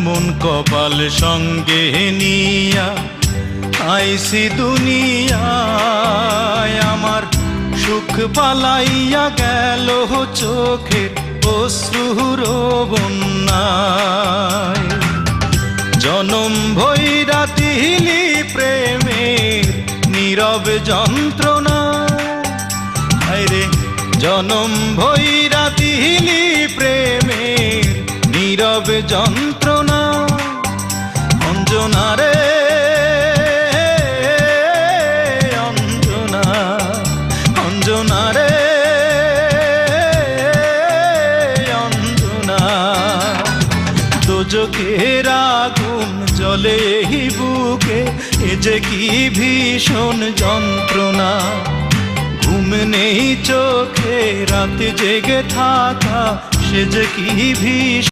এমন কপাল সঙ্গে নিয়া আইসি দুনিয়ায়, আমার সুখ পালাইয়া গেল চোখের অশ্রুর বন্যায়। জনম ভৈরা দিলি প্রেমের নীরব যন্ত্রণা, হায়রে জনম ভৈরা দিলি প্রেমের নীরব যন্ত্রণা। অঞ্জনা রে অঞ্জনা, অঞ্জনা রে অঞ্জনা, দোজখের আগুন জ্বলে এই বুকে, এ যে কি ভীষণ যন্ত্রণা। ঘুম নেই চোখে রাত জেগে থাকা, সে যে কি ভীষণ